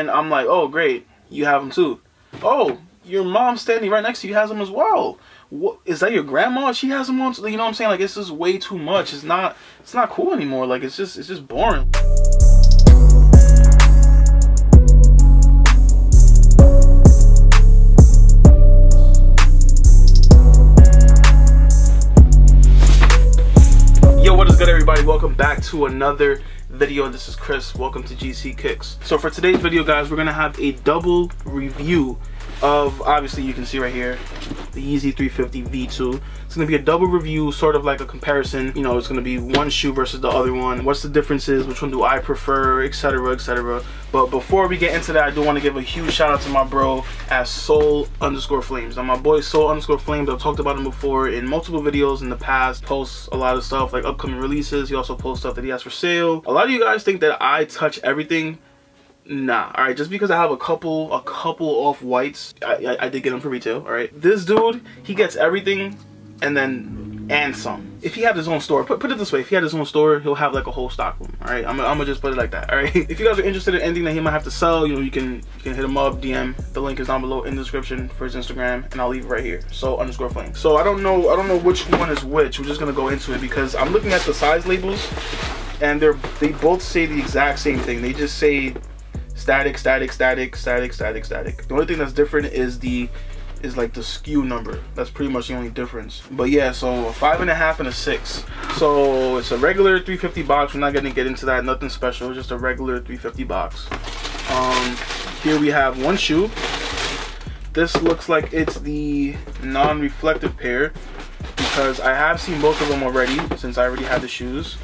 then I'm like, oh great, you have them too. Oh, your mom standing right next to you has them as well. What, is that your grandma? She has them on too. You know what I'm saying? Like, it's just way too much. It's not cool anymore. Like, it's just boring. Yo, what is good, everybody? Welcome back to another video. This is Chris. Welcome to GC Kicks. So for today's video, guys, we're gonna have a double review of, obviously you can see right here, the Yeezy 350 V2. It's gonna be a double review, sort of like a comparison. You know, it's gonna be one shoe versus the other one. What's the differences? Which one do I prefer? Etc. etc. But before we get into that, I do want to give a huge shout out to my bro at Soul_Flames. Now, my boy Soul_Flames, I've talked about him before in multiple videos in the past. Posts a lot of stuff like upcoming releases. He also posts stuff that he has for sale. A lot of you guys think that I touch everything. Nah, all right, just because I have a couple off whites, I did get them for retail. All right, this dude, he gets everything and some. If he had his own store, put it this way, if he had his own store, he'll have like a whole stock room. All right, I'm gonna just put it like that. All right, if you guys are interested in anything that he might have to sell, you know, you can hit him up, DM. The link is down below in the description for his Instagram, and I'll leave it right here. Soul_Flame. So I don't know which one is which. We're just gonna go into it because I'm looking at the size labels, and they both say the exact same thing. They just say static, static, static, static, static, static. The only thing that's different is like the SKU number. That's pretty much the only difference. But yeah, so a 5.5 and a 6. So it's a regular 350 box. We're not gonna get into that. Nothing special. Just a regular 350 box. Here we have one shoe. This looks like it's the non-reflective pair because I have seen both of them already since I already had the shoes.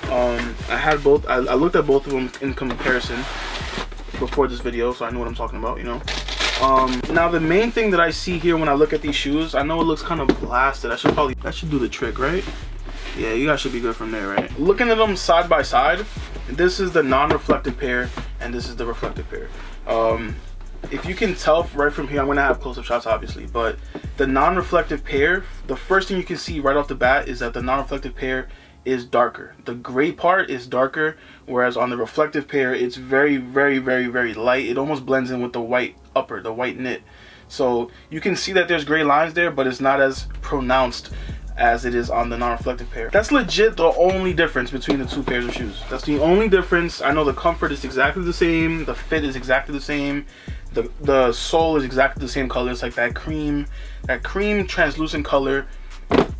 I looked at both of them in comparison before this video, so I know what I'm talking about, you know. Now the main thing that I see here when I look at these shoes, I know it looks kind of blasted. That should do the trick, right? Yeah, you guys should be good from there, right? Looking at them side by side, this is the non-reflective pair and this is the reflective pair. If you can tell right from here, I'm gonna have close-up shots obviously, but the non-reflective pair, the first thing you can see right off the bat is that the non-reflective pair is darker. The gray part is darker, whereas on the reflective pair it's very, very, very, very light. It almost blends in with the white upper, the white knit. So you can see that there's gray lines there, but it's not as pronounced as it is on the non-reflective pair. That's legit the only difference between the two pairs of shoes. That's the only difference. I know the comfort is exactly the same, the fit is exactly the same, the sole is exactly the same color. It's like that cream translucent color.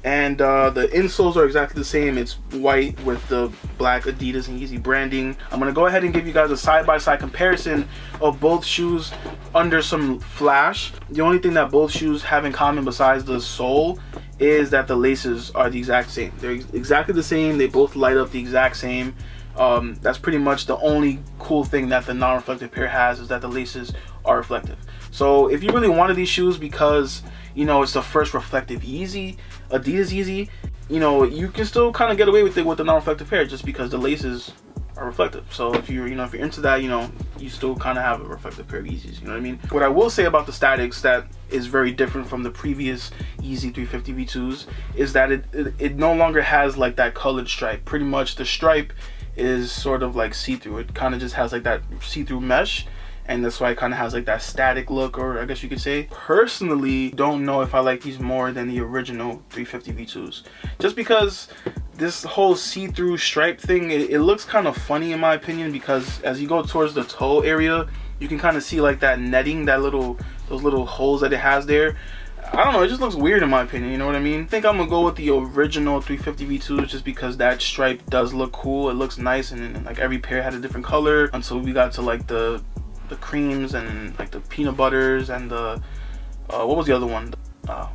And the insoles are exactly the same. It's white with the black Adidas and Yeezy branding. I'm gonna go ahead and give you guys a side-by-side comparison of both shoes under some flash. The only thing that both shoes have in common besides the sole is that the laces are the exact same. They're exactly the same. They both light up the exact same. That's pretty much the only cool thing that the non-reflective pair has, is that the laces are reflective. So if you really wanted these shoes because, you know, it's the first reflective Yeezy, Adidas Yeezy, you know, you can still kind of get away with it with the non-reflective pair just because the laces are reflective. So if you're into that, you know, you still kind of have a reflective pair of Yeezys, you know what I mean? What I will say about the statics that is very different from the previous Yeezy 350 V2s is that it no longer has like that colored stripe. Pretty much the stripe is sort of like see-through. It kind of just has like that see-through mesh, and that's why it kind of has like that static look, or I guess you could say. Personally, don't know if I like these more than the original 350 V2s, just because this whole see-through stripe thing, it looks kind of funny in my opinion, because as you go towards the toe area, you can kind of see like that netting, those little holes that it has there. I don't know, it just looks weird in my opinion, you know what I mean? I think I'm gonna go with the original 350 V2s just because that stripe does look cool. It looks nice, and like every pair had a different color until we got to like the creams and like the peanut butters and the what was the other one,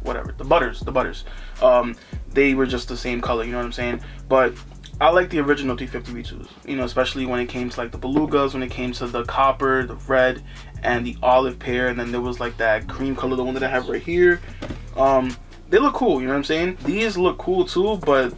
whatever, the butters. They were just the same color, you know what I'm saying? But I like the original 350 V2s, you know, especially when it came to like the belugas, when it came to the copper, the red, and the olive pair, and then there was like that cream color, the one that I have right here. They look cool, you know what I'm saying? These look cool too, but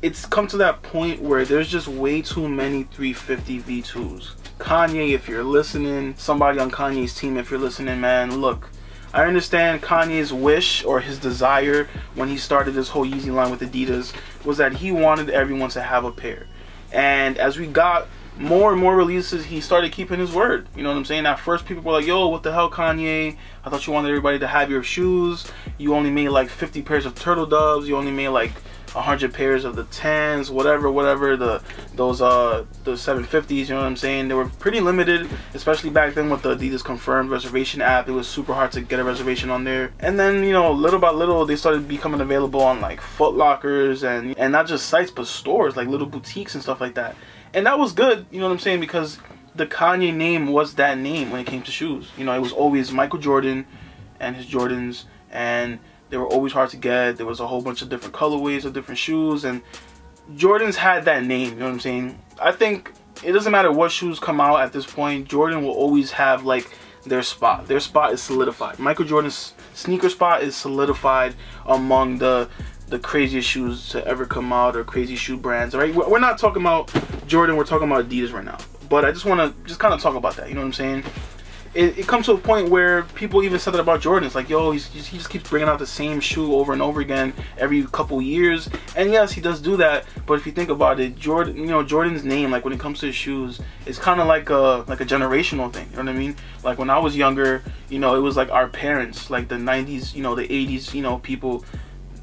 it's come to that point where there's just way too many 350 V2s. Kanye, if you're listening, somebody on Kanye's team, if you're listening, man, look, I understand Kanye's wish or his desire when he started this whole Yeezy line with Adidas was that he wanted everyone to have a pair. And as we got more and more releases, he started keeping his word. You know what I'm saying? At first, people were like, yo, what the hell, Kanye? I thought you wanted everybody to have your shoes. You only made like 50 pairs of turtle doves. You only made like 100 pairs of the 10s, whatever, those 750s, you know what I'm saying? They were pretty limited, especially back then with the Adidas Confirmed reservation app. It was super hard to get a reservation on there. And then, you know, little by little, they started becoming available on like Foot Lockers and not just sites, but stores, like little boutiques and stuff like that. And that was good, you know what I'm saying? Because the Kanye name was that name when it came to shoes. You know, it was always Michael Jordan and his Jordans, and they were always hard to get. There was a whole bunch of different colorways of different shoes, and Jordans had that name, you know what I'm saying? I think it doesn't matter what shoes come out at this point, Jordan will always have like their spot. Their spot is solidified. Michael Jordan's sneaker spot is solidified among the craziest shoes to ever come out, or crazy shoe brands, right? We're not talking about Jordan, we're talking about Adidas right now. But I just want to just kind of talk about that, you know what I'm saying? It comes to a point where people even said that about Jordan. It's like, yo, he just keeps bringing out the same shoe over and over again every couple years. And yes, he does do that. But if you think about it, Jordan, you know, Jordan's name, like when it comes to his shoes, it's kind of like a generational thing. You know what I mean? Like when I was younger, you know, it was like our parents, like the 90s, you know, the 80s, you know, people.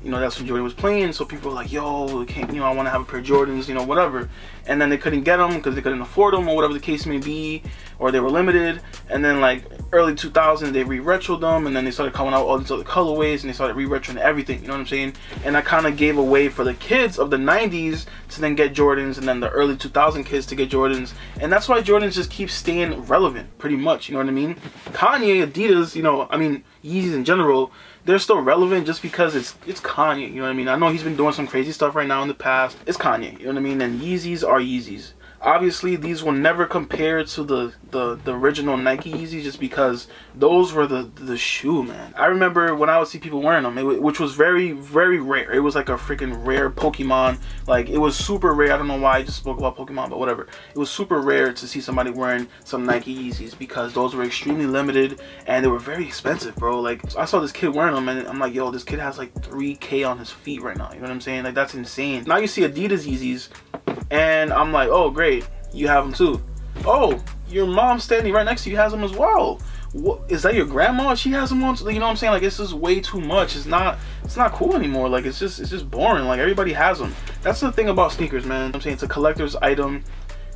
You know, that's when Jordan was playing, so people were like, yo, you know, I want to have a pair of Jordans, you know, whatever. And then they couldn't get them because they couldn't afford them, or whatever the case may be, or they were limited. And then like early 2000s, they re-retroed them, and then they started coming out all these other colorways, and they started re-retroing everything, you know what I'm saying? And that kind of gave a way for the kids of the 90s to then get Jordans, and then the early 2000 kids to get Jordans. And that's why Jordans just keep staying relevant, pretty much, you know what I mean? Kanye, Adidas, you know, I mean, Yeezys in general, they're still relevant just because it's Kanye, you know what I mean? I know he's been doing some crazy stuff right now in the past. It's Kanye, you know what I mean? And Yeezys are Yeezys. Obviously, these will never compare to the original Nike Yeezy, just because those were the shoe, man. I remember when I would see people wearing them, which was very, very rare. It was like a freaking rare Pokemon. Like, it was super rare. I don't know why I just spoke about Pokemon, but whatever. It was super rare to see somebody wearing some Nike Yeezys, because those were extremely limited and they were very expensive, bro. Like, I saw this kid wearing them and I'm like, yo, this kid has like 3K on his feet right now. You know what I'm saying? Like, that's insane. Now you see Adidas Yeezys, and I'm like, oh, great, you have them too. Oh, your mom standing right next to you has them as well. What, is that your grandma? She has them on too. You know what I'm saying? Like, it's just way too much. It's not cool anymore. Like, it's just boring. Like, everybody has them. That's the thing about sneakers, man. I'm saying it's a collector's item.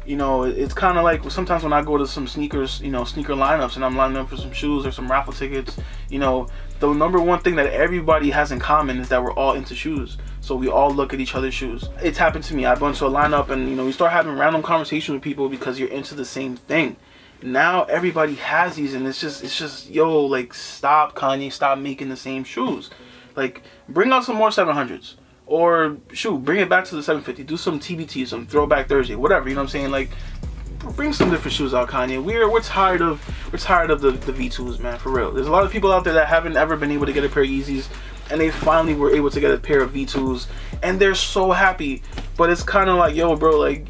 You know, it's kind of like sometimes when I go to some sneakers, you know, sneaker lineups, and I'm lining up for some shoes or some raffle tickets, you know, the number one thing that everybody has in common is that we're all into shoes. So we all look at each other's shoes. It's happened to me. I've gone to a lineup, and, you know, you start having random conversations with people because you're into the same thing. Now everybody has these, and it's just, yo, like, stop, Kanye, stop making the same shoes. Like, bring out some more 700s. Or, shoot, bring it back to the 750. Do some TBT, some Throwback Thursday, whatever, you know what I'm saying? Like, bring some different shoes out, Kanye. We're tired of the V2s, man, for real. There's a lot of people out there that haven't ever been able to get a pair of Yeezys, and they finally were able to get a pair of V2s, and they're so happy. But it's kind of like, yo, bro, like,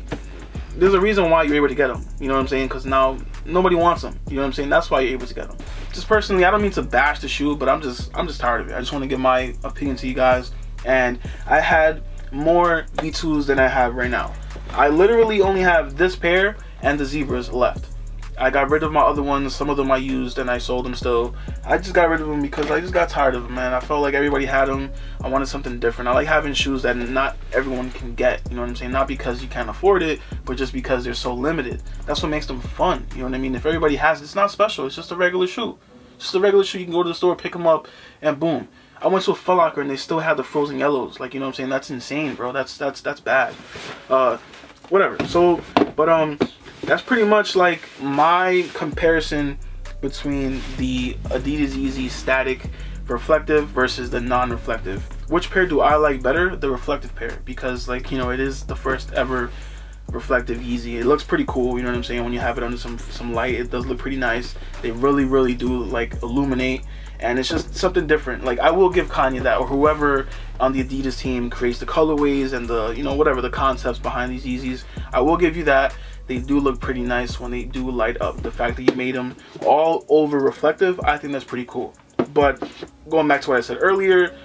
there's a reason why you're able to get them, you know what I'm saying? Because now nobody wants them, you know what I'm saying? That's why you're able to get them. Just personally, I don't mean to bash the shoe, but I'm just tired of it. I just want to give my opinion to you guys. And I had more V2s than I have right now. I literally only have this pair and the Zebras left. I got rid of my other ones. Some of them I used and I sold them still. I just got rid of them because I just got tired of them, man. I felt like everybody had them. I wanted something different. I like having shoes that not everyone can get, you know what I'm saying? Not because you can't afford it, but just because they're so limited. That's what makes them fun, you know what I mean? If everybody has it, it's not special. It's just a regular shoe. Just a regular shoe. You can go to the store, pick them up, and boom. I went to a Foot Locker and they still had the frozen yellows. Like, you know what I'm saying? That's insane, bro. That's bad. Whatever. So, but that's pretty much like my comparison between the Adidas Yeezy static reflective versus the non-reflective. Which pair do I like better? The reflective pair, because, like, you know, it is the first ever reflective Yeezy. It looks pretty cool, you know what I'm saying? When you have it under some light, it does look pretty nice. They really do, like, illuminate. And it's just something different. Like, I will give Kanye that, or whoever on the Adidas team creates the colorways and the, you know, whatever the concepts behind these Yeezys. I will give you that. They do look pretty nice when they do light up. The fact that you made them all over reflective, I think that's pretty cool. But going back to what I said earlier,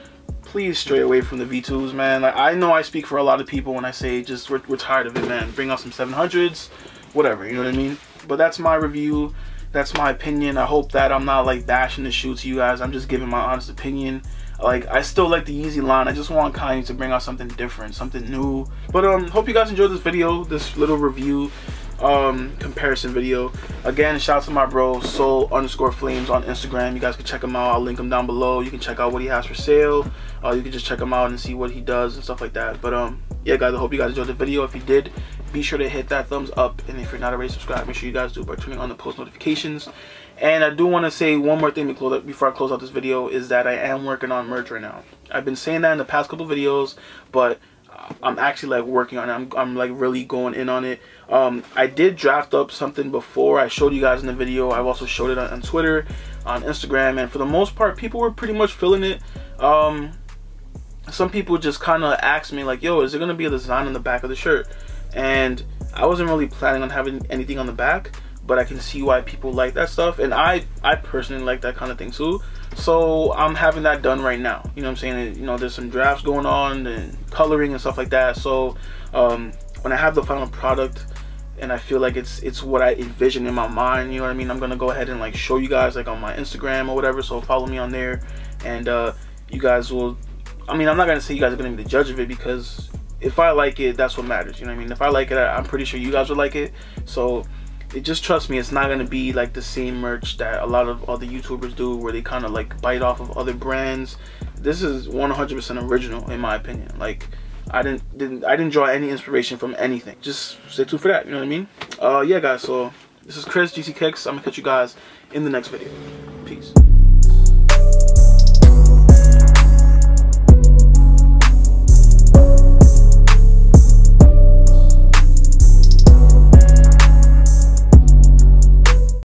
please stray away from the V2s, man. Like, I know I speak for a lot of people when I say just we're tired of it, man. Bring out some 700s. whatever, you know what I mean? But that's my review, that's my opinion. I hope that I'm not like bashing the shoe to you guys. I'm just giving my honest opinion. Like, I still like the Yeezy line. I just want Kanye to bring out something different, something new. But hope you guys enjoyed this video, this little review comparison video. Again, shout out to my bro Soul_Flames on Instagram. You guys can check him out. I'll link him down below. You can check out what he has for sale. You can just check him out and see what he does and stuff like that. But yeah guys, I hope you guys enjoyed the video. If you did, be sure to hit that thumbs up, and if you're not already subscribed, make sure you guys do by turning on the post notifications. And I do want to say one more thing before I close out this video, is that I am working on merch right now. I've been saying that in the past couple videos, but I'm actually like working on it. I'm like really going in on it. I did draft up something before. I showed you guys in the video. I've also showed it on Twitter, on Instagram, and for the most part, people were pretty much feeling it. Some people just kind of asked me like, yo, is there gonna be a design on the back of the shirt? And I wasn't really planning on having anything on the back, but I can see why people like that stuff, and I personally like that kind of thing too. So I'm having that done right now, you know what I'm saying? You know, there's some drafts going on and coloring and stuff like that. So when I have the final product and I feel like it's what I envision in my mind, you know what I mean, I'm gonna go ahead and like show you guys like on my Instagram or whatever. So follow me on there, and you guys will, I mean, I'm not gonna say you guys are gonna be the judge of it, because if I like it, that's what matters, you know what I mean? If I like it, I'm pretty sure you guys would like it. So just trust me, it's not gonna be like the same merch that a lot of other YouTubers do, where they kind of like bite off of other brands. This is 100% original in my opinion. Like, I didn't draw any inspiration from anything. Just stay tuned for that, you know what I mean? Yeah guys, so this is Chris, GC Kicks. I'm gonna catch you guys in the next video. Peace.